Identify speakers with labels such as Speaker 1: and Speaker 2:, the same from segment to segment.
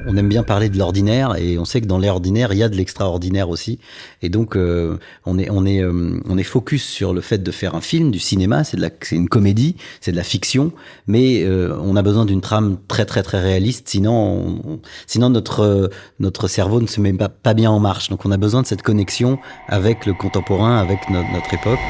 Speaker 1: on aime bien parler de l'ordinaire et on sait que dans l'ordinaire, il y a de l'extraordinaire aussi. Et donc, on est focus sur le fait de faire un film, du cinéma, c'est une comédie, c'est de la fiction, mais on a besoin d'une trame très très très réaliste, sinon notre cerveau ne se met pas bien en marche. Donc on a besoin de cette connexion avec le contemporain, avec notre époque.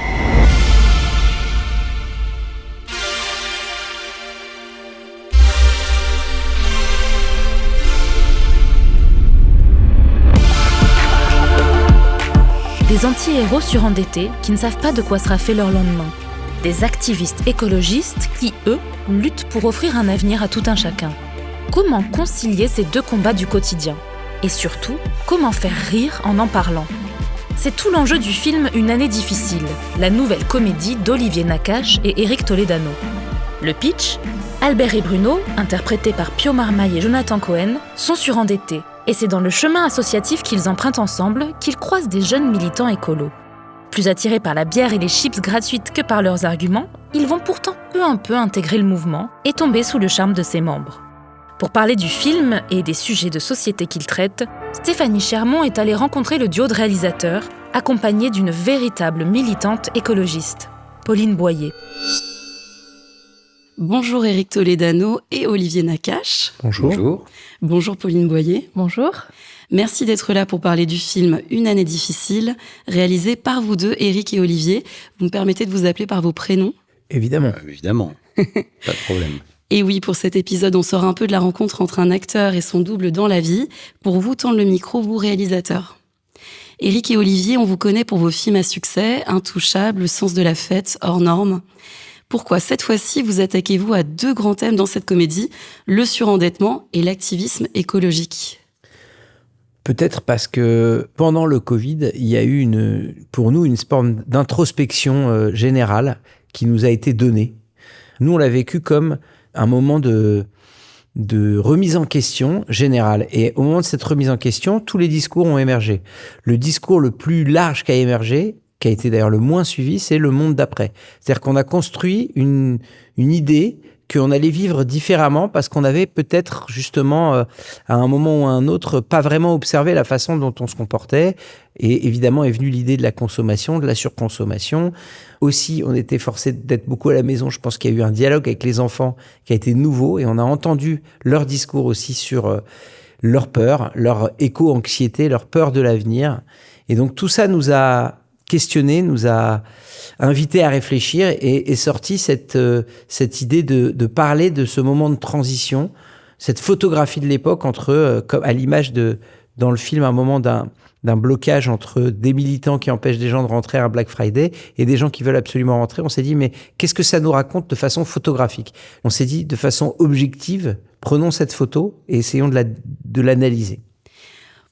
Speaker 2: Des anti-héros surendettés qui ne savent pas de quoi sera fait leur lendemain. Des activistes écologistes qui, eux, luttent pour offrir un avenir à tout un chacun. Comment concilier ces deux combats du quotidien ? Et surtout, comment faire rire en parlant ? C'est tout l'enjeu du film Une année difficile, la nouvelle comédie d'Olivier Nakache et Éric Toledano. Le pitch ? Albert et Bruno, interprétés par Pio Marmaille et Jonathan Cohen, sont surendettés. Et c'est dans le chemin associatif qu'ils empruntent ensemble qu'ils croisent des jeunes militants écolos. Plus attirés par la bière et les chips gratuites que par leurs arguments, ils vont pourtant peu à peu intégrer le mouvement et tomber sous le charme de ses membres. Pour parler du film et des sujets de société qu'il traite, Stéphanie Chermont est allée rencontrer le duo de réalisateurs, accompagnée d'une véritable militante écologiste, Pauline Boyer.
Speaker 3: Bonjour Éric Toledano et Olivier Nakache.
Speaker 1: Bonjour.
Speaker 3: Bonjour Pauline Boyer.
Speaker 4: Bonjour.
Speaker 3: Merci d'être là pour parler du film Une année difficile, réalisé par vous deux, Éric et Olivier. Vous me permettez de vous appeler par vos prénoms ?
Speaker 1: Évidemment. Évidemment, pas de problème.
Speaker 3: Et oui, pour cet épisode, on sort un peu de la rencontre entre un acteur et son double dans la vie. Pour vous tendre le micro, vous réalisateurs. Éric et Olivier, on vous connaît pour vos films à succès, Intouchables, Le sens de la fête, Hors normes. Pourquoi cette fois-ci vous attaquez-vous à deux grands thèmes dans cette comédie, le surendettement et l'activisme écologique ?
Speaker 5: Peut-être parce que pendant le Covid, il y a eu pour nous une forme d'introspection générale qui nous a été donnée. Nous, on l'a vécu comme un moment de remise en question générale. Et au moment de cette remise en question, tous les discours ont émergé. Le discours le plus large qui a émergé, qui a été d'ailleurs le moins suivi, c'est le monde d'après. C'est-à-dire qu'on a construit une idée qu'on allait vivre différemment parce qu'on avait peut-être justement, à un moment ou à un autre, pas vraiment observé la façon dont on se comportait. Et évidemment est venue l'idée de la consommation, de la surconsommation. Aussi, on était forcé d'être beaucoup à la maison. Je pense qu'il y a eu un dialogue avec les enfants qui a été nouveau et on a entendu leur discours aussi sur leur peur, leur éco-anxiété, leur peur de l'avenir. Et donc tout ça nous a questionné, nous a invité à réfléchir et est sortie cette idée de parler de ce moment de transition, cette photographie de l'époque entre, comme à l'image dans le film, un moment d'un blocage entre des militants qui empêchent des gens de rentrer à un Black Friday et des gens qui veulent absolument rentrer. On s'est dit, mais qu'est-ce que ça nous raconte de façon photographique ? On s'est dit, de façon objective, prenons cette photo et essayons de l'analyser.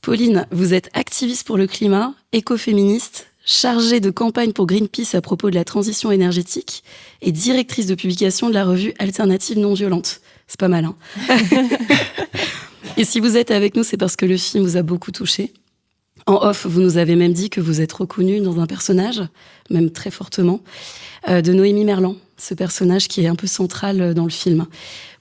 Speaker 3: Pauline, vous êtes activiste pour le climat, écoféministe, chargée de campagne pour Greenpeace à propos de la transition énergétique et directrice de publication de la revue Alternative non violente. C'est pas mal, hein ? Et si vous êtes avec nous, c'est parce que le film vous a beaucoup touché. En off, vous nous avez même dit que vous êtes reconnue dans un personnage, même très fortement, de Noémie Merlan, ce personnage qui est un peu central dans le film.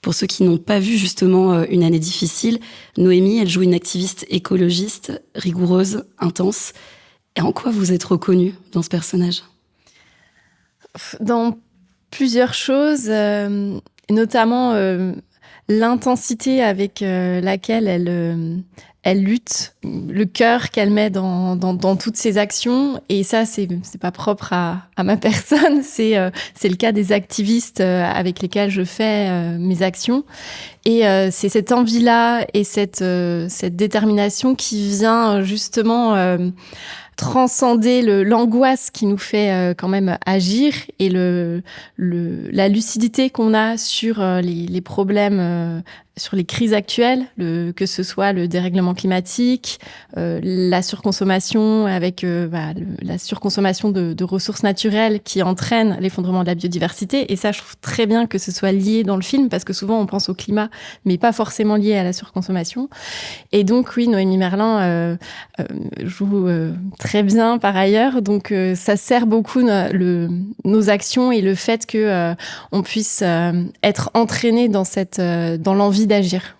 Speaker 3: Pour ceux qui n'ont pas vu justement Une année difficile, Noémie, elle joue une activiste écologiste, rigoureuse, intense. Et en quoi vous êtes reconnue dans ce personnage ?
Speaker 4: Dans plusieurs choses, notamment l'intensité avec laquelle elle lutte, le cœur qu'elle met dans toutes ses actions. Et ça, c'est pas propre à ma personne, c'est le cas des activistes avec lesquels je fais mes actions. Et c'est cette envie-là et cette détermination qui vient justement transcender l'angoisse qui nous fait quand même agir et la lucidité qu'on a sur les problèmes, sur les crises actuelles, que ce soit le dérèglement climatique, la surconsommation avec la surconsommation de ressources naturelles qui entraîne l'effondrement de la biodiversité. Et ça, je trouve très bien que ce soit lié dans le film parce que souvent on pense au climat, mais pas forcément lié à la surconsommation. Et donc oui, Noémie Merlan joue très bien par ailleurs. Donc ça sert beaucoup nos actions et le fait que on puisse être entraîné dans l'envie d'agir.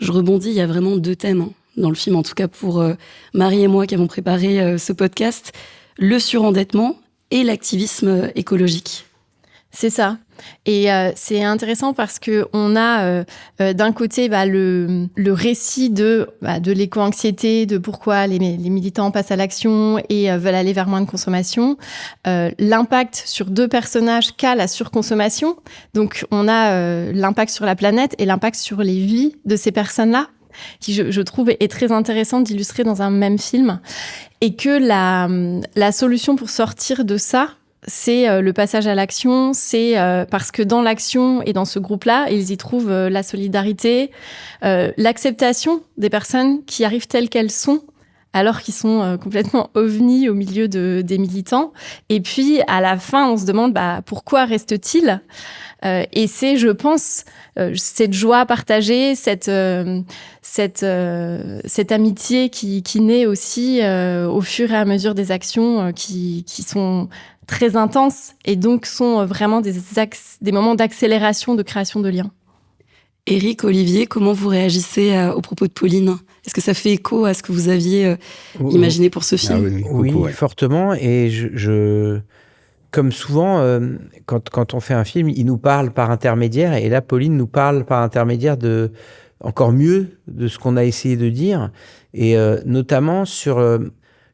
Speaker 3: Je rebondis, il y a vraiment 2 thèmes dans le film, en tout cas pour Marie et moi qui avons préparé ce podcast, le surendettement et l'activisme écologique.
Speaker 4: C'est ça. Et c'est intéressant parce que on a d'un côté le récit de l'éco-anxiété, de pourquoi les militants passent à l'action et veulent aller vers moins de consommation, l'impact sur 2 personnages qu'a la surconsommation. Donc on a l'impact sur la planète et l'impact sur les vies de ces personnes-là, qui je trouve est très intéressant d'illustrer dans un même film, et que la solution pour sortir de ça, c'est le passage à l'action, c'est parce que dans l'action et dans ce groupe-là, ils y trouvent la solidarité, l'acceptation des personnes qui arrivent telles qu'elles sont, alors qu'ils sont complètement ovnis au milieu des militants. Et puis, à la fin, on se demande pourquoi reste-t-il ? Et c'est, je pense, cette joie partagée, cette amitié qui naît aussi au fur et à mesure des actions qui sont très intenses et donc sont vraiment des moments d'accélération, de création de liens.
Speaker 3: Éric, Olivier, comment vous réagissez aux propos de Pauline ? Est-ce que ça fait écho à ce que vous aviez imaginé pour ce film ?
Speaker 5: Oui, fortement. Et je comme souvent, quand on fait un film, il nous parle par intermédiaire. Et là, Pauline nous parle par intermédiaire encore mieux de ce qu'on a essayé de dire. Et notamment sur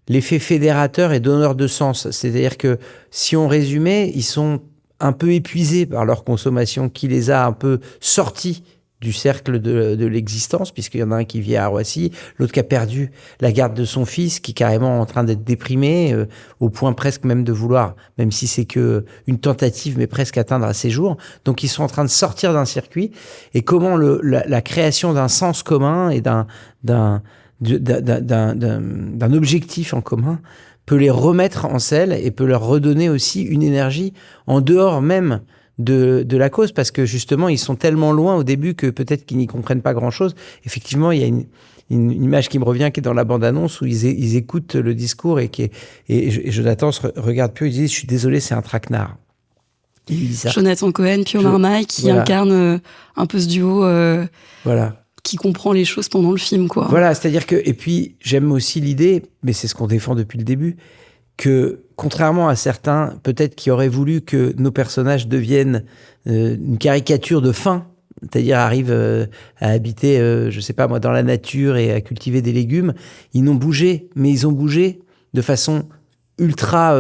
Speaker 5: l'effet fédérateur et donneur de sens. C'est-à-dire que si on résumait, ils sont un peu épuisés par leur consommation qui les a un peu sortis du cercle de l'existence, puisqu'il y en a un qui vit à Roissy, l'autre qui a perdu la garde de son fils, qui est carrément en train d'être déprimé, au point presque même de vouloir, même si c'est que une tentative, mais presque atteindre à ses jours. Donc ils sont en train de sortir d'un circuit, et comment la création d'un sens commun et d'un objectif en commun peut les remettre en selle et peut leur redonner aussi une énergie en dehors même de la cause, parce que justement ils sont tellement loin au début que peut-être qu'ils n'y comprennent pas grand-chose. Effectivement, il y a une image qui me revient, qui est dans la bande-annonce, où ils écoutent le discours et Jonathan se regarde plus, il dit « Je suis désolé, c'est un traquenard ». Il dit ça.
Speaker 3: Jonathan Cohen, Pio Marmaille, qui incarne un peu ce duo qui comprend les choses pendant le film, quoi.
Speaker 5: Voilà, c'est-à-dire que... Et puis, j'aime aussi l'idée, mais c'est ce qu'on défend depuis le début, que contrairement à certains, peut-être qui auraient voulu que nos personnages deviennent une caricature de faim, c'est-à-dire arrivent à habiter, je sais pas moi, dans la nature et à cultiver des légumes, ils n'ont bougé, mais ils ont bougé de façon ultra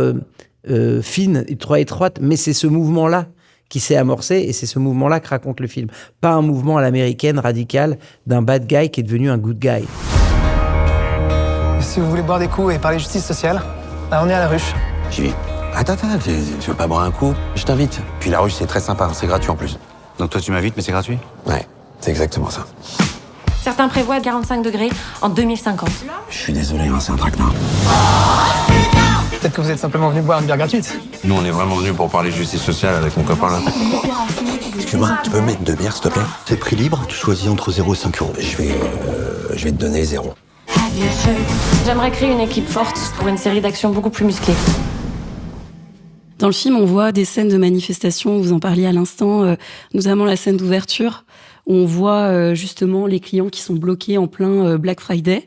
Speaker 5: fine, ultra étroite, mais c'est ce mouvement-là qui s'est amorcé, et c'est ce mouvement-là que raconte le film. Pas un mouvement à l'américaine radical d'un bad guy qui est devenu un good guy.
Speaker 6: Si vous voulez boire des coups et parler justice sociale, on est à la ruche.
Speaker 7: J'y vais. Attends, tu veux pas boire un coup? Je t'invite. Puis la ruche, c'est très sympa, c'est gratuit en plus.
Speaker 8: Donc toi, tu m'invites, mais c'est gratuit?
Speaker 7: Ouais, c'est exactement ça.
Speaker 9: Certains prévoient 45 degrés en 2050.
Speaker 7: Je suis désolé, c'est un traquenard.
Speaker 6: Peut-être que vous êtes simplement venu boire une bière gratuite.
Speaker 8: Nous, on est vraiment venus pour parler justice sociale avec mon copain là.
Speaker 7: Excuse-moi, tu peux mettre 2 bières, s'il te plaît?
Speaker 10: C'est prix libre, tu choisis entre 0 et 5 euros.
Speaker 7: Je vais te donner 0.
Speaker 9: J'aimerais créer une équipe forte pour une série d'actions beaucoup plus musclées.
Speaker 3: Dans le film, on voit des scènes de manifestation, vous en parliez à l'instant, notamment la scène d'ouverture, où on voit justement les clients qui sont bloqués en plein Black Friday.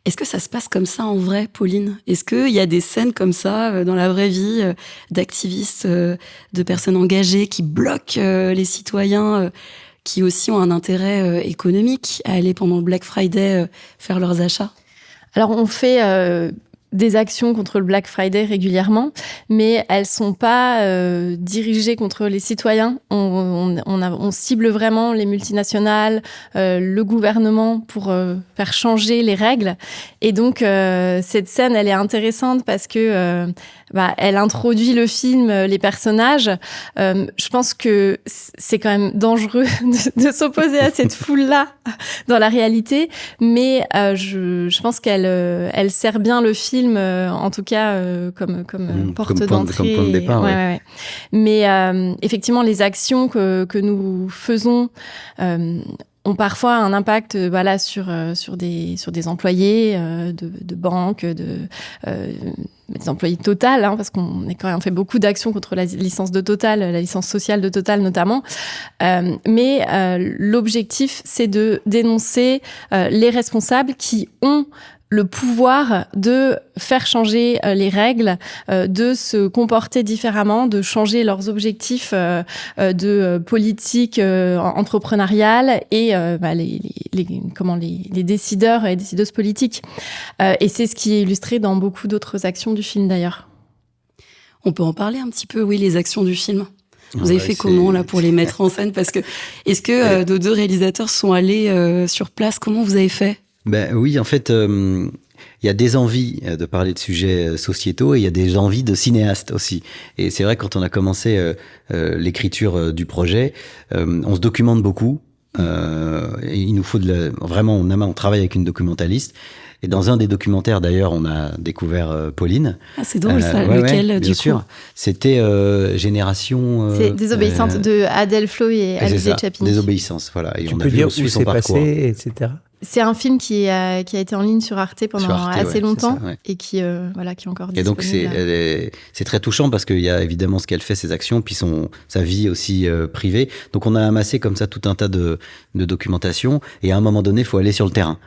Speaker 3: Est-ce que ça se passe comme ça en vrai, Pauline ? Est-ce qu'il y a des scènes comme ça dans la vraie vie d'activistes, de personnes engagées qui bloquent les citoyens qui aussi ont un intérêt économique à aller pendant le Black Friday faire leurs achats ?
Speaker 4: Alors, on fait des actions contre le Black Friday régulièrement, mais elles sont pas dirigées contre les citoyens. On cible vraiment les multinationales, le gouvernement pour faire changer les règles. Et donc, cette scène, elle est intéressante parce que elle introduit le film, les personnages. Je pense que c'est quand même dangereux de s'opposer à cette foule-là dans la réalité, mais je pense qu'elle sert bien le film, en tout cas comme porte d'entrée.
Speaker 1: Comme point de départ,
Speaker 4: ouais. Mais effectivement, les actions que nous faisons ont parfois un impact sur des employés de banques, des employés de Total, parce qu'on a quand même fait beaucoup d'actions contre la licence de Total, la licence sociale de Total notamment. Mais l'objectif, c'est de dénoncer les responsables qui ont le pouvoir de faire changer les règles, de se comporter différemment, de changer leurs objectifs de politique entrepreneuriale et les décideurs et décideuses politiques. Et c'est ce qui est illustré dans beaucoup d'autres actions du film d'ailleurs.
Speaker 3: On peut en parler un petit peu, oui, les actions du film. Vous avez fait comment là pour les mettre en scène ? Parce que est-ce que nos deux réalisateurs sont allés sur place ? Comment vous avez fait ?
Speaker 1: Ben oui, en fait, il y a des envies de parler de sujets sociétaux et il y a des envies de cinéastes aussi. Et c'est vrai, quand on a commencé l'écriture du projet, on se documente beaucoup. Et il nous faut vraiment, on travaille avec une documentaliste. Et dans un des documentaires, d'ailleurs, on a découvert Pauline.
Speaker 3: Ah, c'est drôle ça. Lequel, du coup ? Bien sûr.
Speaker 1: C'était Génération...
Speaker 4: c'est Désobéissante de Adèle Flo et Alizé Chapini.
Speaker 1: Désobéissance, voilà. Et
Speaker 5: tu
Speaker 1: on
Speaker 5: peux
Speaker 1: a vu
Speaker 5: dire
Speaker 1: aussi
Speaker 5: où
Speaker 1: son
Speaker 5: c'est
Speaker 1: parcours.
Speaker 5: Passé, etc.
Speaker 4: C'est un film qui a été en ligne sur Arte pendant assez longtemps et qui est encore disponible.
Speaker 1: Et donc c'est très touchant parce qu'il y a évidemment ce qu'elle fait, ses actions, puis sa vie aussi privée. Donc on a amassé comme ça tout un tas de documentation et à un moment donné, il faut aller sur le terrain.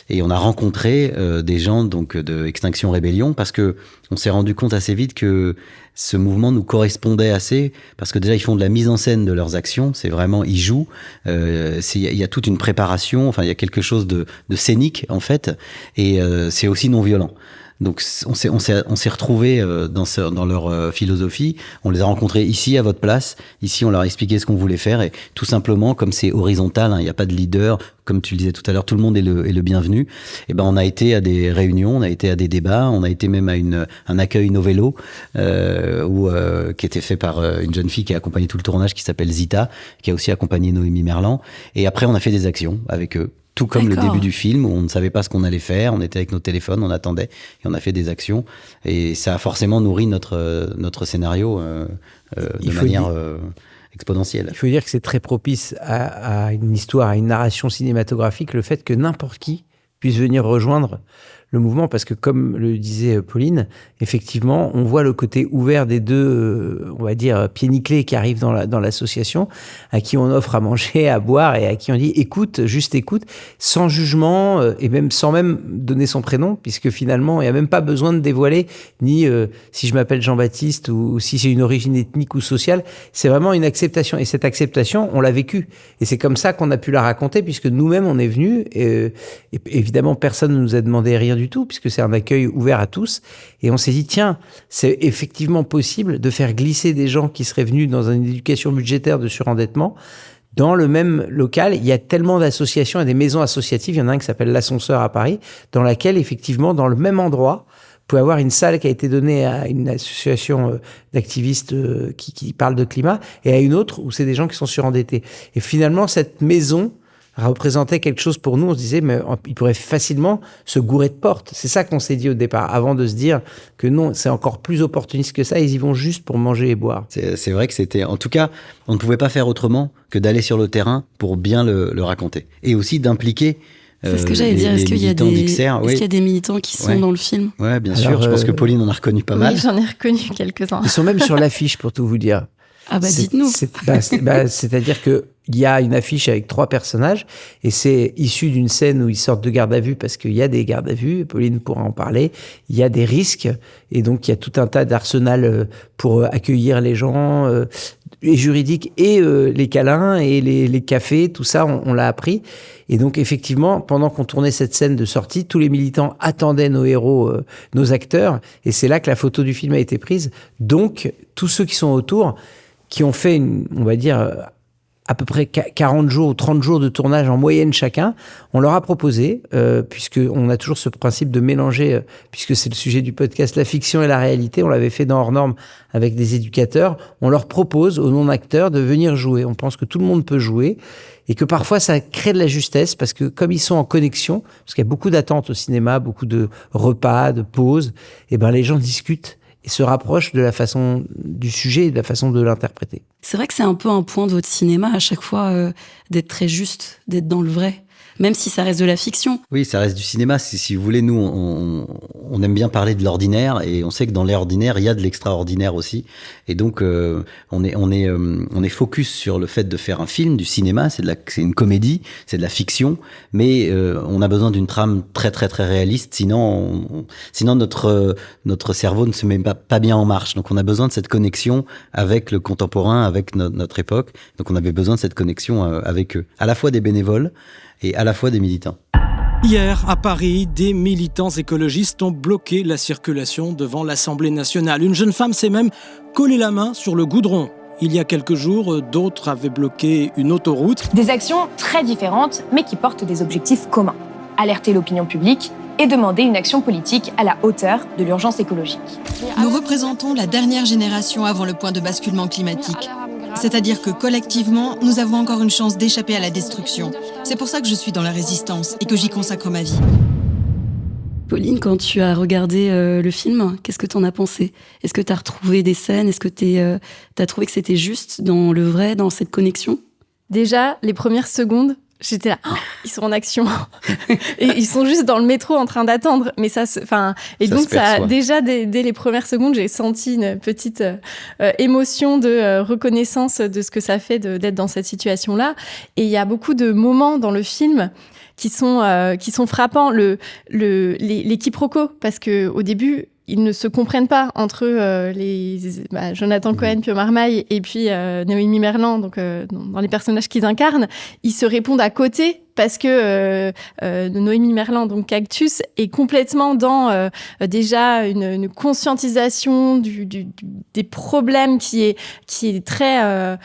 Speaker 1: Et on a rencontré des gens donc de Extinction Rébellion parce que on s'est rendu compte assez vite que ce mouvement nous correspondait assez, parce que déjà ils font de la mise en scène de leurs actions, c'est vraiment, ils jouent, il y a toute une préparation, enfin il y a quelque chose de scénique en fait, et c'est aussi non violent. Donc on s'est retrouvés dans leur philosophie, on les a rencontrés ici à votre place, ici on leur a expliqué ce qu'on voulait faire, et tout simplement, comme c'est horizontal, il n'y a pas de leader, comme tu le disais tout à l'heure, tout le monde est le bienvenu, et ben on a été à des réunions, on a été à des débats, on a été même à un accueil Novello qui était fait par une jeune fille qui a accompagné tout le tournage, qui s'appelle Zita, qui a aussi accompagné Noémie Merlan, et après on a fait des actions avec eux. Tout comme le début du film, où on ne savait pas ce qu'on allait faire, on était avec nos téléphones, on attendait, et on a fait des actions. Et ça a forcément nourri notre scénario de manière exponentielle.
Speaker 5: Il faut dire que c'est très propice à une histoire, à une narration cinématographique, le fait que n'importe qui puisse venir rejoindre le mouvement, parce que comme le disait Pauline, effectivement, on voit le côté ouvert des deux, on va dire, pieds nickelés qui arrivent dans l'association, à qui on offre à manger, à boire, et à qui on dit écoute, juste écoute, sans jugement, et même sans même donner son prénom, puisque finalement, il n'y a même pas besoin de dévoiler, ni si je m'appelle Jean-Baptiste, ou si j'ai une origine ethnique ou sociale, c'est vraiment une acceptation. Et cette acceptation, on l'a vécue. Et c'est comme ça qu'on a pu la raconter, puisque nous-mêmes, on est venus, et évidemment, personne ne nous a demandé rien du tout, puisque c'est un accueil ouvert à tous. Et on s'est dit, tiens, c'est effectivement possible de faire glisser des gens qui seraient venus dans une éducation budgétaire de surendettement dans le même local. Il y a tellement d'associations et des maisons associatives. Il y en a un qui s'appelle l'Ascenseur à Paris, dans laquelle, effectivement, dans le même endroit, vous pouvez avoir une salle qui a été donnée à une association d'activistes qui parle de climat, et à une autre où c'est des gens qui sont surendettés. Et finalement, cette maison représentait quelque chose pour nous. On se disait, mais il pourrait facilement se gourer de portes. C'est ça qu'on s'est dit au départ, avant de se dire que non, c'est encore plus opportuniste que ça, ils y vont juste pour manger et boire.
Speaker 1: C'est vrai que c'était... En tout cas, on ne pouvait pas faire autrement que d'aller sur le terrain pour bien le raconter. Et aussi d'impliquer...
Speaker 3: C'est ce que j'allais dire. Est-ce qu'il y a des militants qui sont dans le film ?
Speaker 1: Ouais, bien sûr. Je pense que Pauline en a reconnu pas mal.
Speaker 4: Oui, j'en ai reconnu quelques-uns.
Speaker 5: Ils sont même sur l'affiche, pour tout vous dire.
Speaker 3: Ah bah dites-nous.
Speaker 5: C'est-à-dire que il y a une affiche avec 3 personnages et c'est issu d'une scène où ils sortent de garde à vue, parce qu'il y a des gardes à vue, Pauline pourra en parler, il y a des risques et donc il y a tout un tas d'arsenal pour accueillir les gens, et juridiques, et les câlins et les cafés, tout ça on l'a appris. Et donc effectivement, pendant qu'on tournait cette scène de sortie, tous les militants attendaient nos héros, nos acteurs, et c'est là que la photo du film a été prise. Donc tous ceux qui sont autour, qui ont fait, on va dire, à peu près 40 jours ou 30 jours de tournage en moyenne chacun, on leur a proposé, puisqu'on a toujours ce principe de mélanger, puisque c'est le sujet du podcast, la fiction et la réalité, on l'avait fait dans Hors Normes avec des éducateurs, on leur propose aux non-acteurs de venir jouer. On pense que tout le monde peut jouer, et que parfois ça crée de la justesse, parce que comme ils sont en connexion, parce qu'il y a beaucoup d'attentes au cinéma, beaucoup de repas, de pauses, et ben les gens discutent et se rapprochent de la façon du sujet et de la façon de l'interpréter.
Speaker 3: C'est vrai que c'est un peu un point de votre cinéma à chaque fois d'être très juste, d'être dans le vrai. Même si ça reste de la fiction.
Speaker 1: Oui, ça reste du cinéma. Si vous voulez, nous, on aime bien parler de l'ordinaire et on sait que dans l'ordinaire, il y a de l'extraordinaire aussi. Et donc, on est focus sur le fait de faire un film, du cinéma. C'est une comédie, c'est de la fiction, mais on a besoin d'une trame très, très, très réaliste. Sinon, notre cerveau ne se met pas bien en marche. Donc, on a besoin de cette connexion avec le contemporain, avec notre époque. Donc, on avait besoin de cette connexion avec eux. À la fois des bénévoles et à la fois des militants.
Speaker 11: Hier, à Paris, des militants écologistes ont bloqué la circulation devant l'Assemblée nationale. Une jeune femme s'est même collé la main sur le goudron. Il y a quelques jours, d'autres avaient bloqué une autoroute.
Speaker 12: Des actions très différentes, mais qui portent des objectifs communs. Alerter l'opinion publique et demander une action politique à la hauteur de l'urgence écologique.
Speaker 13: Nous représentons la dernière génération avant le point de basculement climatique. C'est-à-dire que collectivement, nous avons encore une chance d'échapper à la destruction. C'est pour ça que je suis dans la résistance et que j'y consacre ma vie.
Speaker 3: Pauline, quand tu as regardé le film, qu'est-ce que tu en as pensé ? Est-ce que tu as retrouvé des scènes ? Est-ce que tu as trouvé que c'était juste dans le vrai, dans cette connexion ?
Speaker 4: Déjà, les premières secondes, j'étais là, ils sont en action. Et ils sont juste dans le métro en train d'attendre. Mais déjà, dès les premières secondes, j'ai senti une petite émotion de reconnaissance de ce que ça fait d'être dans cette situation-là. Et il y a beaucoup de moments dans le film qui sont frappants. Les quiproquos, parce que au début, ils ne se comprennent pas entre Jonathan Cohen, Pio Marmaille et puis Noémie Merlan, donc dans les personnages qu'ils incarnent, ils se répondent à côté parce que Noémie Merlan, donc Cactus, est complètement dans déjà une conscientisation des problèmes qui est très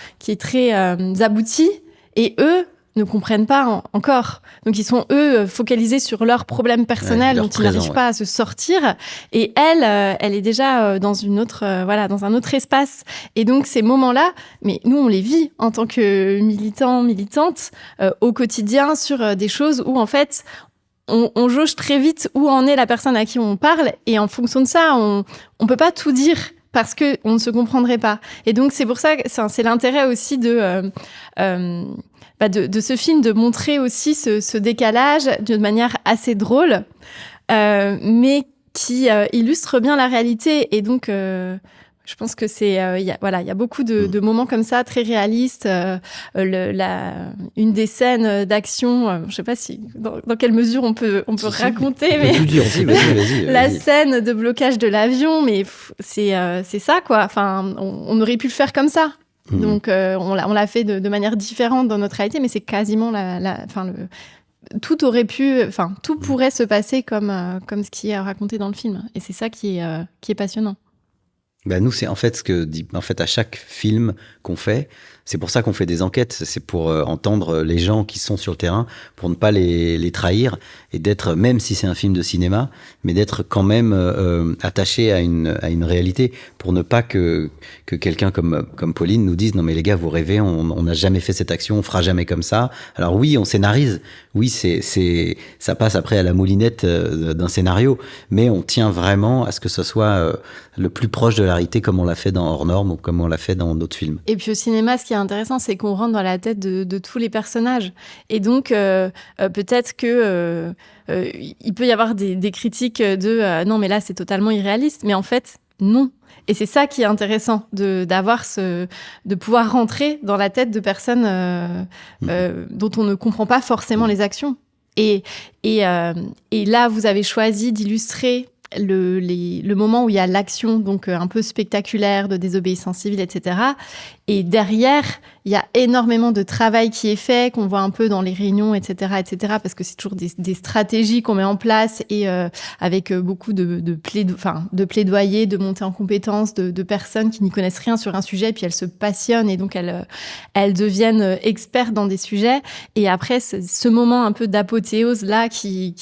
Speaker 4: abouti, et eux ne comprennent pas encore. Donc ils sont, eux, focalisés sur leurs problèmes personnels dont ils n'arrivent pas à se sortir. Et elle est déjà dans dans un autre espace. Et donc ces moments-là, mais nous, on les vit en tant que militants, militantes, au quotidien, sur des choses où, en fait, on jauge très vite où en est la personne à qui on parle. Et en fonction de ça, on peut pas tout dire, parce qu'on ne se comprendrait pas. Et donc, c'est pour ça que c'est l'intérêt aussi de ce film, de montrer aussi ce décalage d'une manière assez drôle, mais qui illustre bien la réalité. Et donc, je pense que il y a beaucoup de moments comme ça, très réalistes. Une des scènes d'action, je sais pas si dans quelle mesure on peut raconter, mais
Speaker 1: vas-y.
Speaker 4: La scène de blocage de l'avion, mais c'est ça, quoi. Enfin, on aurait pu le faire comme ça. Donc, on l'a fait de manière différente dans notre réalité, mais c'est quasiment tout pourrait se passer comme ce qui est raconté dans le film. Et c'est ça qui est passionnant.
Speaker 1: Nous, c'est en fait ce que dit, à chaque film qu'on fait, c'est pour ça qu'on fait des enquêtes, c'est pour entendre les gens qui sont sur le terrain, pour ne pas les trahir, et d'être, même si c'est un film de cinéma, mais d'être quand même attaché à une réalité, pour ne pas que quelqu'un comme Pauline nous dise « Non mais les gars, vous rêvez, on n'a jamais fait cette action, on fera jamais comme ça ». Alors oui, on scénarise, oui, ça passe après à la moulinette d'un scénario, mais on tient vraiment à ce que ce soit le plus proche de la réalité, comme on l'a fait dans Hors Normes ou comme on l'a fait dans d'autres films.
Speaker 4: Et puis au cinéma, ce qui est intéressant, c'est qu'on rentre dans la tête de tous les personnages. Et donc, peut-être que il peut y avoir des critiques non, mais là, c'est totalement irréaliste. Mais en fait, non. Et c'est ça qui est intéressant, de pouvoir rentrer dans la tête de personnes dont on ne comprend pas forcément les actions. Et là, vous avez choisi d'illustrer le moment où il y a l'action, donc un peu spectaculaire, de désobéissance civile, etc. Et derrière, il y a énormément de travail qui est fait, qu'on voit un peu dans les réunions, etc., parce que c'est toujours des stratégies qu'on met en place, et avec beaucoup de plaidoyer, de montée en compétences, de personnes qui n'y connaissent rien sur un sujet, puis elles se passionnent, et donc elles deviennent expertes dans des sujets. Et après, ce moment un peu d'apothéose là qui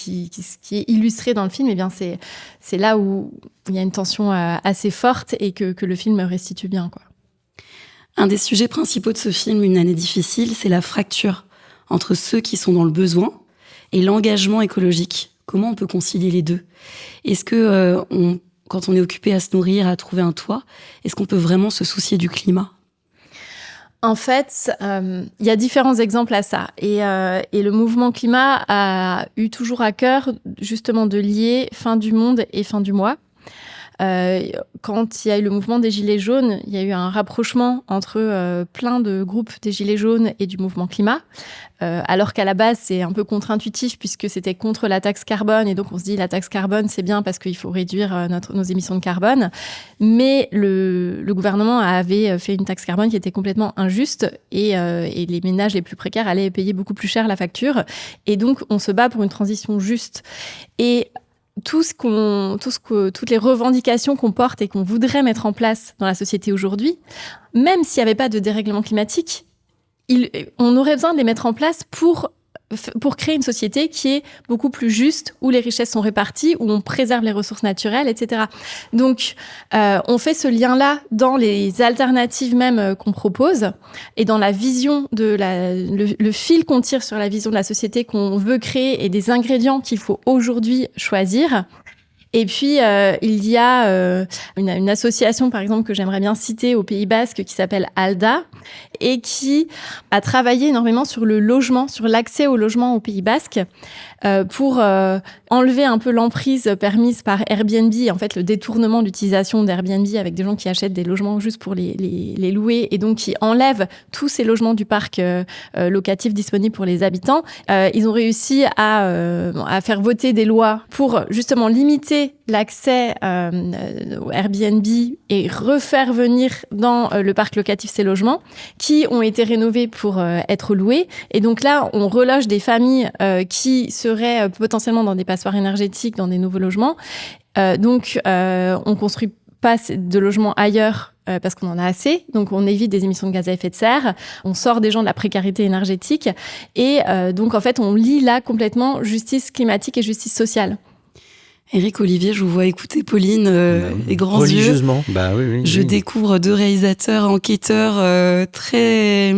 Speaker 4: est illustré dans le film, eh bien c'est là où il y a une tension assez forte, et que le film restitue bien, quoi.
Speaker 3: Un des sujets principaux de ce film, Une année difficile, c'est la fracture entre ceux qui sont dans le besoin et l'engagement écologique. Comment on peut concilier les deux ? Est-ce que, quand on est occupé à se nourrir, à trouver un toit, est-ce qu'on peut vraiment se soucier du climat ?
Speaker 4: En fait, il y a différents exemples à ça. Et le mouvement climat a eu toujours à cœur, justement, de lier fin du monde et fin du mois. Quand il y a eu le mouvement des Gilets jaunes, il y a eu un rapprochement entre plein de groupes des Gilets jaunes et du mouvement climat, alors qu'à la base, c'est un peu contre-intuitif puisque c'était contre la taxe carbone. Et donc, on se dit, la taxe carbone, c'est bien parce qu'il faut réduire nos émissions de carbone. Mais le gouvernement avait fait une taxe carbone qui était complètement injuste et les ménages les plus précaires allaient payer beaucoup plus cher la facture. Et donc, on se bat pour une transition juste. Et toutes les revendications qu'on porte et qu'on voudrait mettre en place dans la société aujourd'hui, même s'il n'y avait pas de dérèglement climatique, on aurait besoin de les mettre en place pour créer une société qui est beaucoup plus juste, où les richesses sont réparties, où on préserve les ressources naturelles, etc. Donc, on fait ce lien-là dans les alternatives même qu'on propose et dans la vision le fil qu'on tire sur la vision de la société qu'on veut créer et des ingrédients qu'il faut aujourd'hui choisir. Et puis, il y a une association, par exemple, que j'aimerais bien citer au Pays Basque qui s'appelle ALDA et qui a travaillé énormément sur le logement, sur l'accès au logement au Pays Basque pour enlever un peu l'emprise permise par Airbnb, en fait, le détournement d'utilisation d'Airbnb avec des gens qui achètent des logements juste pour les louer et donc qui enlèvent tous ces logements du parc locatif disponible pour les habitants. Ils ont réussi à faire voter des lois pour justement limiter l'accès au Airbnb et refaire venir dans le parc locatif ces logements qui ont été rénovés pour être loués. Et donc là, on reloge des familles qui seraient potentiellement dans des passoires énergétiques, dans des nouveaux logements. Donc, on construit pas de logements ailleurs parce qu'on en a assez. Donc, on évite des émissions de gaz à effet de serre. On sort des gens de la précarité énergétique. Et donc, en fait, on lie là complètement justice climatique et justice sociale.
Speaker 3: Éric, Olivier, je vous vois écouter Pauline et grands yeux.
Speaker 5: Religieusement.
Speaker 3: Je découvre 2 réalisateurs, enquêteurs très...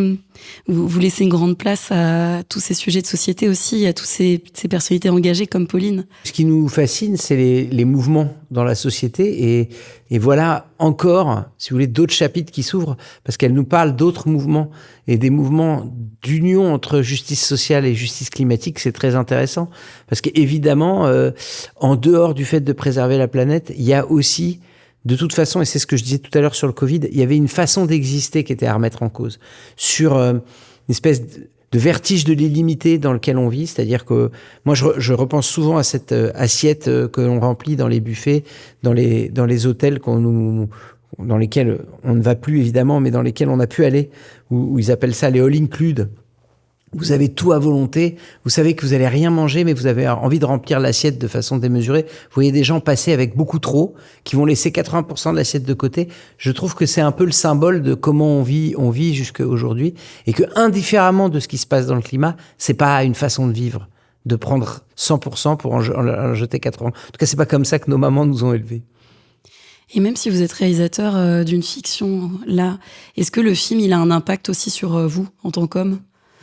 Speaker 3: Vous laissez une grande place à tous ces sujets de société aussi, à toutes ces personnalités engagées comme Pauline.
Speaker 5: Ce qui nous fascine, c'est les mouvements dans la société. Et voilà encore, si vous voulez, d'autres chapitres qui s'ouvrent parce qu'elle nous parle d'autres mouvements et des mouvements d'union entre justice sociale et justice climatique. C'est très intéressant parce qu'évidemment, en dehors du fait de préserver la planète, il y a aussi... De toute façon, et c'est ce que je disais tout à l'heure sur le Covid, il y avait une façon d'exister qui était à remettre en cause. Sur une espèce de vertige de l'illimité dans lequel on vit. C'est-à-dire que moi, je repense souvent à cette assiette que l'on remplit dans les buffets, dans les hôtels dans lesquels on ne va plus, évidemment, mais dans lesquels on a pu aller, où ils appellent ça les all include. Vous avez tout à volonté, vous savez que vous allez rien manger, mais vous avez envie de remplir l'assiette de façon démesurée. Vous voyez des gens passer avec beaucoup trop, qui vont laisser 80% de l'assiette de côté. Je trouve que c'est un peu le symbole de comment on vit jusqu'à aujourd'hui, et que indifféremment de ce qui se passe dans le climat, c'est pas une façon de vivre, de prendre 100% pour en jeter 80%. En tout cas, c'est pas comme ça que nos mamans nous ont élevés.
Speaker 3: Et même si vous êtes réalisateur d'une fiction, là, est-ce que le film, il a un impact aussi sur vous, en tant qu'homme ?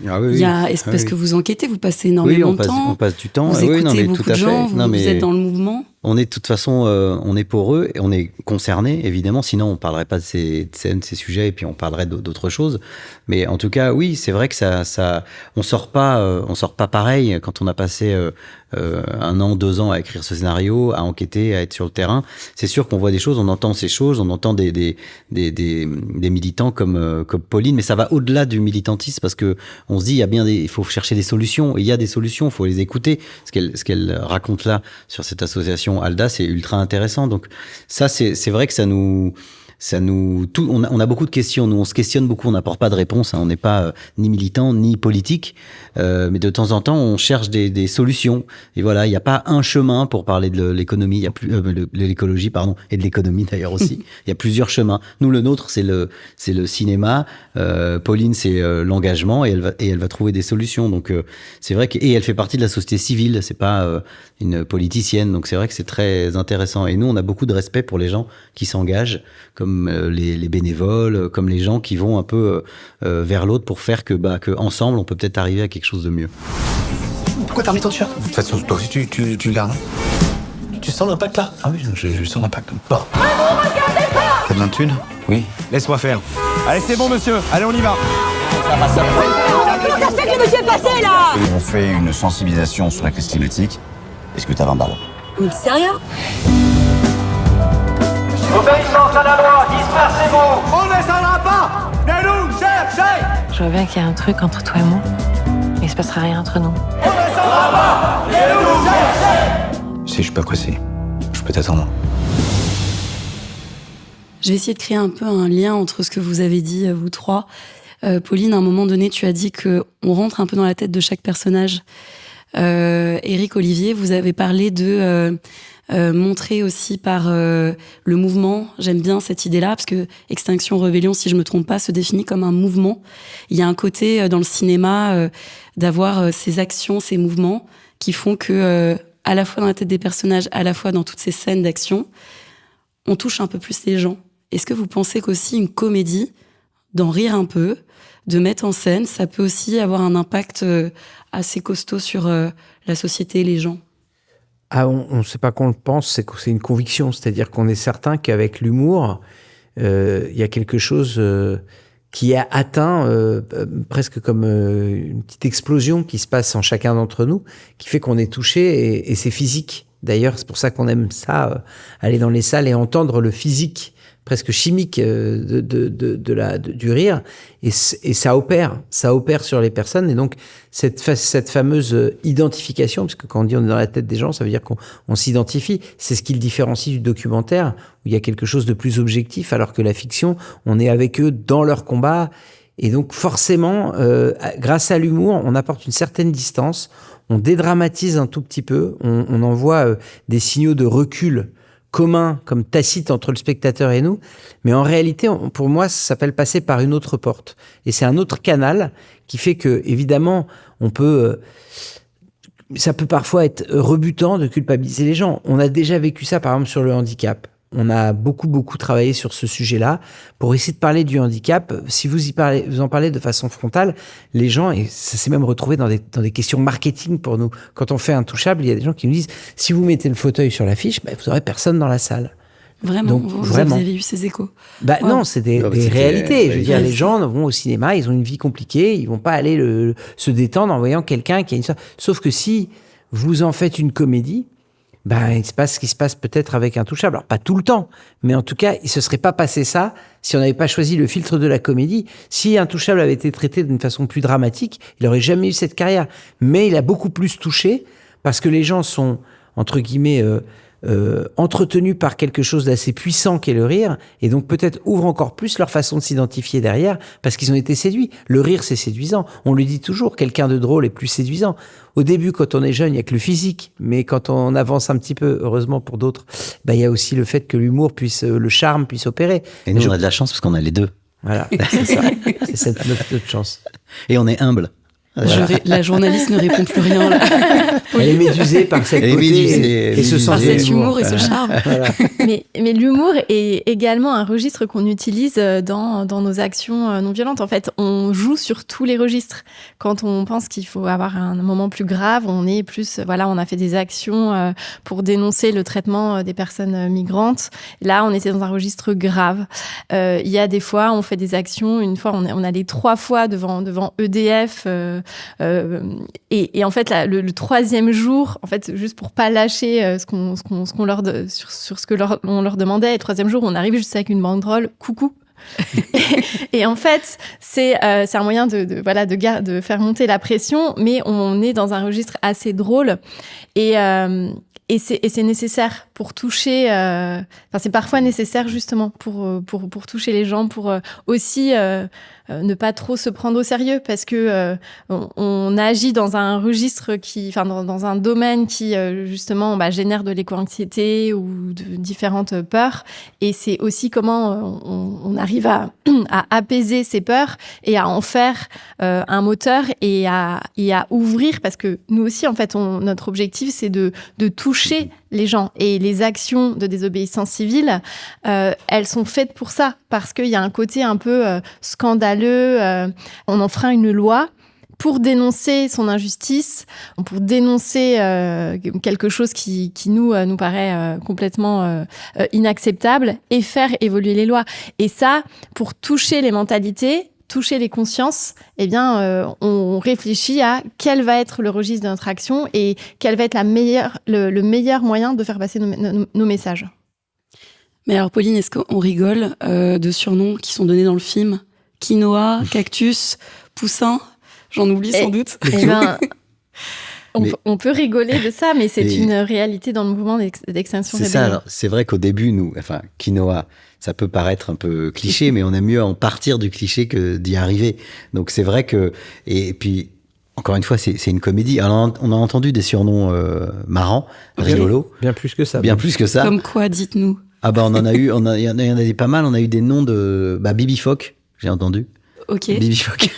Speaker 1: Ah oui,
Speaker 3: parce que vous enquêtez, vous passez énormément de temps.
Speaker 1: On passe du temps.
Speaker 3: Vous écoutez beaucoup de gens, vous êtes dans le mouvement.
Speaker 1: On est de toute façon, on est pour eux et on est concerné, évidemment. Sinon, on parlerait pas de ces sujets et puis on parlerait d'autres choses. Mais en tout cas, oui, c'est vrai que on sort pas pareil quand on a passé 1 an, 2 ans à écrire ce scénario, à enquêter, à être sur le terrain. C'est sûr qu'on voit des choses, on entend ces choses, on entend des militants comme Pauline, mais ça va au-delà du militantisme parce que on se dit il faut chercher des solutions. Et il y a des solutions, il faut les écouter. Ce qu'elle raconte là sur cette association ALDA, c'est ultra intéressant. Donc ça, c'est vrai que on a beaucoup de questions. Nous, on se questionne beaucoup. On n'apporte pas de réponse. On n'est pas ni militant ni politique, mais de temps en temps, on cherche des solutions. Et voilà, il n'y a pas un chemin pour parler de l'économie. Il y a plus l'écologie, pardon, et de l'économie d'ailleurs aussi. Il y a plusieurs chemins. Nous, le nôtre, c'est le cinéma. Pauline, c'est l'engagement, et elle va trouver des solutions. Donc c'est vrai et elle fait partie de la société civile. C'est pas une politicienne. Donc c'est vrai que c'est très intéressant. Et nous, on a beaucoup de respect pour les gens qui s'engagent, comme les bénévoles, comme les gens qui vont un peu vers l'autre pour faire que ensemble on peut peut-être arriver à quelque chose de mieux.
Speaker 6: Pourquoi t'as remis ton t-shirt ?
Speaker 7: De toute façon, toi aussi, tu le gardes.
Speaker 6: Tu sens l'impact là ?
Speaker 7: Ah oui, je sens l'impact.
Speaker 6: Bon.
Speaker 7: T'as besoin de thunes ? Oui.
Speaker 6: Laisse-moi faire.
Speaker 14: Allez, c'est bon, monsieur. Allez, on y va.
Speaker 15: Comment ça se fait que le monsieur est passé, là?
Speaker 10: On fait une sensibilisation sur la crise climatique. Est-ce que t'as 20 balles?
Speaker 15: Mais sérieux?
Speaker 16: Obéissance à la loi, dispersez-vous. On ne descendra pas. Venez nous chercher.
Speaker 9: Je vois bien qu'il y a un truc entre toi et moi. Mais il se passera rien entre nous.
Speaker 16: On ne descendra pas. Venez nous chercher.
Speaker 10: Si je suis pas pressé, je peux t'attendre.
Speaker 3: Je vais essayer de créer un peu un lien entre ce que vous avez dit, vous trois. Pauline, à un moment donné, tu as dit qu'on rentre un peu dans la tête de chaque personnage. Éric, Olivier, vous avez parlé de montrer aussi par le mouvement. J'aime bien cette idée-là, parce que Extinction Rebellion, si je me trompe pas, se définit comme un mouvement. Il y a un côté dans le cinéma d'avoir ces actions, ces mouvements qui font que, à la fois dans la tête des personnages, à la fois dans toutes ces scènes d'action, on touche un peu plus les gens. Est-ce que vous pensez qu'aussi une comédie, d'en rire un peu, de mettre en scène, ça peut aussi avoir un impact assez costaud sur la société et les gens?
Speaker 5: On ne sait pas qu'on le pense, c'est que c'est une conviction. C'est-à-dire qu'on est certain qu'avec l'humour, il y a quelque chose qui a atteint presque comme une petite explosion qui se passe en chacun d'entre nous, qui fait qu'on est touché et c'est physique. D'ailleurs, c'est pour ça qu'on aime ça, aller dans les salles et entendre le physique presque chimique du rire, et ça opère sur les personnes. Et donc cette fameuse identification, parce que quand on dit on est dans la tête des gens, ça veut dire qu'on s'identifie. C'est ce qui le différencie du documentaire, où il y a quelque chose de plus objectif, alors que la fiction, on est avec eux dans leur combat. Et donc forcément, grâce à l'humour, on apporte une certaine distance, on dédramatise un tout petit peu, on envoie des signaux de recul commun, comme tacite entre le spectateur et nous, mais en réalité, pour moi, ça s'appelle passer par une autre porte. Et c'est un autre canal qui fait que, évidemment, ça peut parfois être rebutant de culpabiliser les gens. On a déjà vécu ça, par exemple, sur le handicap. On a beaucoup travaillé sur ce sujet-là pour essayer de parler du handicap. Si vous en parlez de façon frontale, les gens, et ça s'est même retrouvé dans des questions marketing pour nous. Quand on fait Intouchable, il y a des gens qui nous disent, si vous mettez le fauteuil sur l'affiche, vous n'aurez personne dans la salle.
Speaker 3: Vraiment,
Speaker 5: donc,
Speaker 3: vous avez eu ces échos?
Speaker 5: Non, c'est des réalités. Je veux dire, les gens vont au cinéma, ils ont une vie compliquée, ils vont pas aller se détendre en voyant quelqu'un qui a une... Sauf que si vous en faites une comédie, il se passe ce qui se passe peut-être avec Intouchable. Alors, pas tout le temps, mais en tout cas, il se serait pas passé ça si on n'avait pas choisi le filtre de la comédie. Si Intouchable avait été traité d'une façon plus dramatique, il n'aurait jamais eu cette carrière. Mais il a beaucoup plus touché parce que les gens sont, entre guillemets, entretenus par quelque chose d'assez puissant qu'est le rire, et donc peut-être ouvrent encore plus leur façon de s'identifier derrière, parce qu'ils ont été séduits. Le rire, c'est séduisant. On le dit toujours, quelqu'un de drôle est plus séduisant. Au début, quand on est jeune, il n'y a que le physique, mais quand on avance un petit peu, heureusement pour d'autres, il y a aussi le fait que l'humour le charme puisse opérer.
Speaker 1: Et nous, on a de la chance parce qu'on a les deux.
Speaker 5: Voilà, c'est ça. C'est notre chance.
Speaker 1: Et on est humble.
Speaker 3: La journaliste ne répond plus rien, là.
Speaker 5: Elle est médusée par cette côté et ce sens
Speaker 3: cet humour et ce charme.
Speaker 4: Voilà. Mais l'humour est également un registre qu'on utilise dans nos actions non violentes. En fait, on joue sur tous les registres. Quand on pense qu'il faut avoir un moment plus grave, on est plus... on a fait des actions pour dénoncer le traitement des personnes migrantes. Là, on était dans un registre grave. Il y a des fois, on fait des actions. Une fois, on allait 3 fois devant EDF... et en fait, le troisième jour, en fait, juste pour pas lâcher on leur demandait, le troisième jour, on arrive juste avec une banderole, coucou. et en fait, c'est un moyen de faire monter la pression, mais on est dans un registre assez drôle et c'est nécessaire pour toucher. C'est parfois nécessaire justement pour toucher les gens, pour aussi ne pas trop se prendre au sérieux, parce que on agit dans un registre dans un domaine qui justement génère de l'éco-anxiété ou de différentes peurs. Et c'est aussi comment on arrive à apaiser ces peurs et à en faire un moteur et à ouvrir, parce que nous aussi en fait notre objectif c'est de toucher les gens, et les actions de désobéissance civile elles sont faites pour ça, parce qu'il y a un côté un peu scandaleux, on enfreint une loi pour dénoncer son injustice, pour dénoncer quelque chose qui nous paraît complètement inacceptable et faire évoluer les lois. Et ça, pour toucher les mentalités, toucher les consciences, on réfléchit à quel va être le registre de notre action et quel va être le meilleur moyen de faire passer nos messages.
Speaker 3: Mais alors, Pauline, est-ce qu'on rigole de surnoms qui sont donnés dans le film ? Quinoa, cactus, poussin ? J'en oublie sans doute.
Speaker 4: On peut rigoler de ça, mais c'est une réalité dans le mouvement d'extinction rébellion.
Speaker 1: C'est ça, alors, c'est vrai qu'au début, quinoa, ça peut paraître un peu cliché, mais on aime mieux en partir du cliché que d'y arriver. Donc c'est vrai que... Et puis, encore une fois, c'est une comédie. Alors, on a entendu des surnoms marrants, rigolos.
Speaker 5: Bien plus que ça.
Speaker 1: Bien plus que ça.
Speaker 3: Comme quoi, dites-nous.
Speaker 1: Ah bah on en a eu, il y en a des pas mal. On a eu des noms de Bibi Phoque, j'ai entendu.
Speaker 3: Ok.
Speaker 1: Bibi Phoque.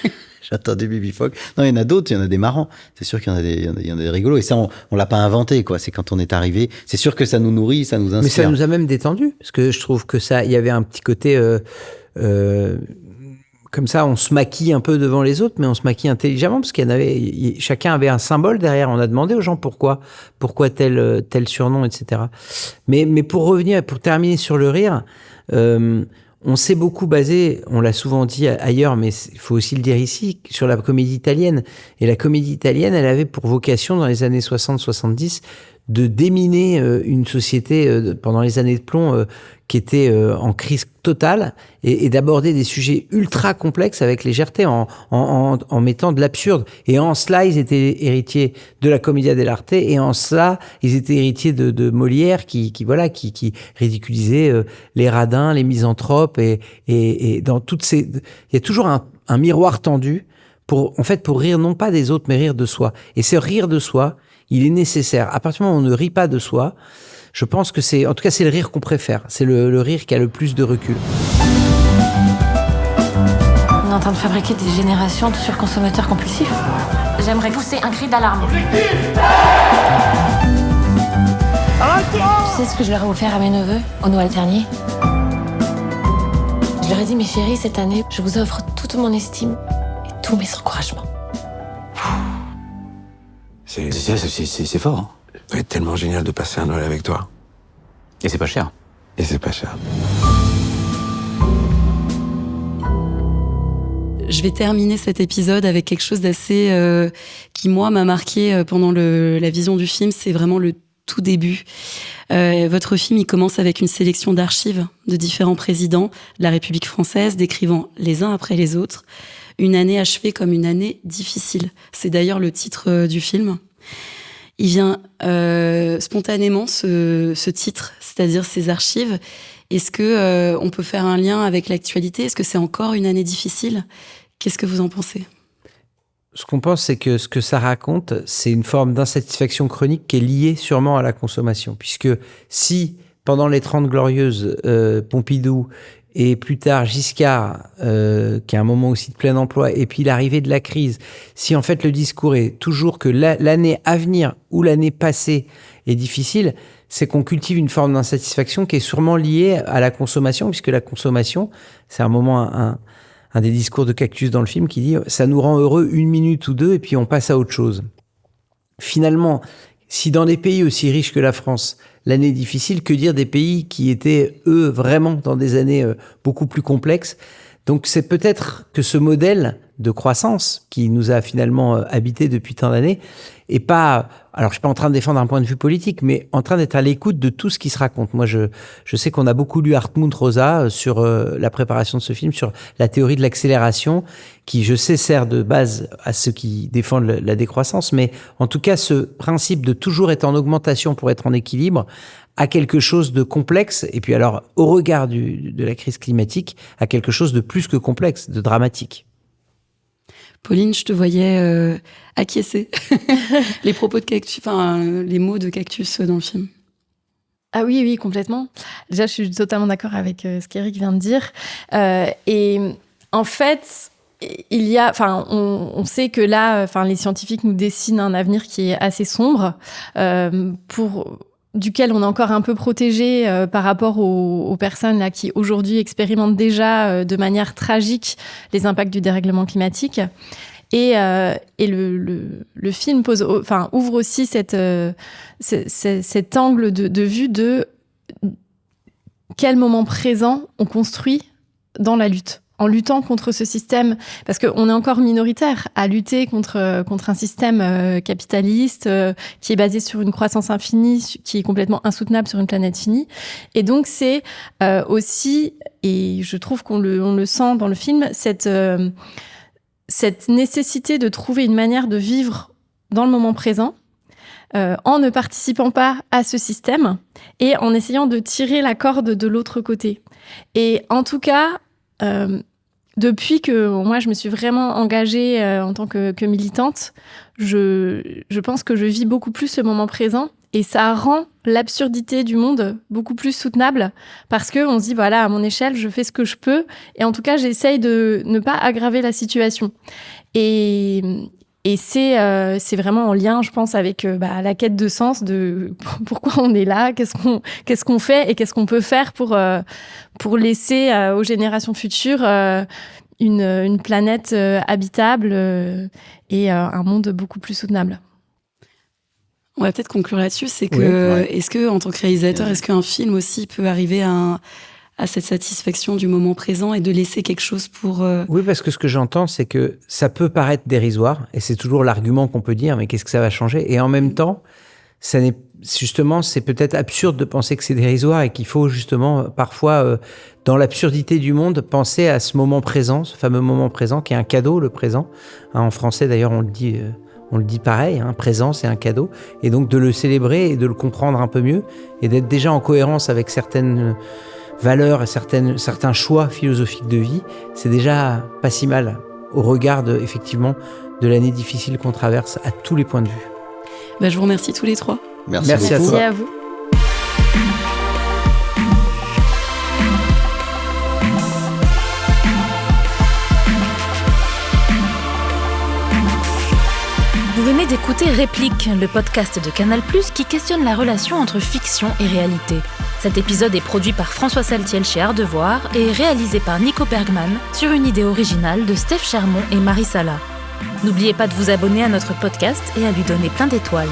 Speaker 1: J'ai entendu Bibi Phoque. Non, il y en a d'autres, il y en a des marrants. C'est sûr qu'il y en a des rigolos. Et ça, on l'a pas inventé, quoi. C'est quand on est arrivé. C'est sûr que ça nous nourrit, ça nous inspire.
Speaker 5: Mais ça nous a même détendu, parce que je trouve que il y avait un petit côté comme ça, on se maquille un peu devant les autres, mais on se maquille intelligemment, parce chacun avait un symbole derrière. On a demandé aux gens pourquoi tel surnom, etc. Mais pour terminer sur le rire, on s'est beaucoup basé, on l'a souvent dit ailleurs, mais il faut aussi le dire ici, sur la comédie italienne. Et la comédie italienne, elle avait pour vocation, dans les années 60-70, de déminer une société pendant les années de plomb qui était en crise totale et d'aborder des sujets ultra complexes avec légèreté en mettant de l'absurde. Et en cela, ils étaient héritiers de la Commedia dell'arte et en cela, ils étaient héritiers de Molière qui ridiculisait les radins, les misanthropes et dans toutes ces... Il y a toujours un miroir tendu pour rire non pas des autres mais rire de soi. Et ce rire de soi, il est nécessaire. À partir du moment où on ne rit pas de soi, je pense que c'est le rire qu'on préfère. C'est le rire qui a le plus de recul.
Speaker 9: On est en train de fabriquer des générations de surconsommateurs compulsifs. J'aimerais pousser un cri d'alarme. Tu sais ce que je leur ai offert à mes neveux au Noël dernier ? Je leur ai dit, mes chéris, cette année, je vous offre toute mon estime et tous mes encouragements.
Speaker 7: C'est fort. Hein.
Speaker 8: Ça va être tellement génial de passer un Noël avec toi.
Speaker 10: Et c'est pas cher.
Speaker 8: Et c'est pas cher.
Speaker 3: Je vais terminer cet épisode avec quelque chose d'assez qui, moi, m'a marqué pendant la vision du film. C'est vraiment le tout début. Votre film, il commence avec une sélection d'archives de différents présidents de la République française, décrivant les uns après les autres une année achevée comme une année difficile. C'est d'ailleurs le titre du film. Il vient spontanément, ce titre, c'est-à-dire ces archives. Est-ce que on peut faire un lien avec l'actualité ? Est-ce que c'est encore une année difficile ? Qu'est-ce que vous en pensez ?
Speaker 5: Ce qu'on pense, c'est que ce que ça raconte, c'est une forme d'insatisfaction chronique qui est liée sûrement à la consommation. Puisque si, pendant les 30 Glorieuses, Pompidou et plus tard Giscard, qui est un moment aussi de plein emploi, et puis l'arrivée de la crise, si en fait le discours est toujours que l'année à venir ou l'année passée est difficile, c'est qu'on cultive une forme d'insatisfaction qui est sûrement liée à la consommation, puisque la consommation, c'est un moment, un des discours de Cactus dans le film qui dit « ça nous rend heureux 1 minute ou 2 et puis on passe à autre chose ». Finalement, si dans des pays aussi riches que la France, l'année est difficile, que dire des pays qui étaient, eux, vraiment dans des années beaucoup plus complexes ? Donc c'est peut-être que ce modèle de croissance qui nous a finalement habité depuis tant d'années est pas... Alors je suis pas en train de défendre un point de vue politique, mais en train d'être à l'écoute de tout ce qui se raconte. Moi, je sais qu'on a beaucoup lu Hartmut Rosa sur la préparation de ce film, sur la théorie de l'accélération, qui, je sais, sert de base à ceux qui défendent la décroissance, mais en tout cas, ce principe de toujours être en augmentation pour être en équilibre à quelque chose de complexe, et puis alors, au regard de la crise climatique, à quelque chose de plus que complexe, de dramatique.
Speaker 3: Pauline, je te voyais acquiescer les propos de Cactus, les mots de Cactus dans le film.
Speaker 4: Ah oui, complètement. Déjà, je suis totalement d'accord avec ce qu'Éric vient de dire. Et en fait, on sait que là, les scientifiques nous dessinent un avenir qui est assez sombre, duquel on est encore un peu protégé par rapport aux personnes là qui aujourd'hui expérimentent déjà de manière tragique les impacts du dérèglement climatique. Et le film ouvre aussi cet angle de vue de quel moment présent on construit dans la lutte, en luttant contre ce système, parce qu'on est encore minoritaire à lutter contre un système capitaliste qui est basé sur une croissance infinie, qui est complètement insoutenable sur une planète finie. Et donc c'est aussi, et je trouve qu'on le sent dans le film, cette nécessité de trouver une manière de vivre dans le moment présent, en ne participant pas à ce système et en essayant de tirer la corde de l'autre côté. Et en tout cas, depuis que moi je me suis vraiment engagée en tant que militante, je pense que je vis beaucoup plus ce moment présent et ça rend l'absurdité du monde beaucoup plus soutenable parce qu'on se dit, voilà, à mon échelle, je fais ce que je peux et en tout cas, j'essaye de ne pas aggraver la situation. Et c'est vraiment en lien, je pense, avec la quête de sens de pourquoi on est là, qu'est-ce qu'on fait et qu'est-ce qu'on peut faire pour laisser aux générations futures une planète habitable et un monde beaucoup plus soutenable.
Speaker 3: On va peut-être conclure là-dessus, c'est que est-ce que en tant que réalisateur, est-ce qu'un film aussi peut arriver à cette satisfaction du moment présent et de laisser quelque chose pour...
Speaker 5: Oui, parce que ce que j'entends, c'est que ça peut paraître dérisoire, et c'est toujours l'argument qu'on peut dire, mais qu'est-ce que ça va changer ? Et en même temps, c'est peut-être absurde de penser que c'est dérisoire et qu'il faut justement, parfois, dans l'absurdité du monde, penser à ce moment présent, ce fameux moment présent, qui est un cadeau, le présent. En français, d'ailleurs, on le dit pareil, présent, c'est un cadeau. Et donc, de le célébrer et de le comprendre un peu mieux, et d'être déjà en cohérence avec certaines valeurs et certains choix philosophiques de vie, c'est déjà pas si mal au regard effectivement de l'année difficile qu'on traverse à tous les points de vue.
Speaker 3: Je vous remercie tous les trois.
Speaker 1: Merci
Speaker 5: à toi.
Speaker 4: Merci à vous.
Speaker 2: Vous venez d'écouter Réplique, le podcast de Canal+, qui questionne la relation entre fiction et réalité. Cet épisode est produit par François Saltiel chez Art Devoir et réalisé par Nico Bergman sur une idée originale de Steph Chermont et Marie Sala. N'oubliez pas de vous abonner à notre podcast et à lui donner plein d'étoiles.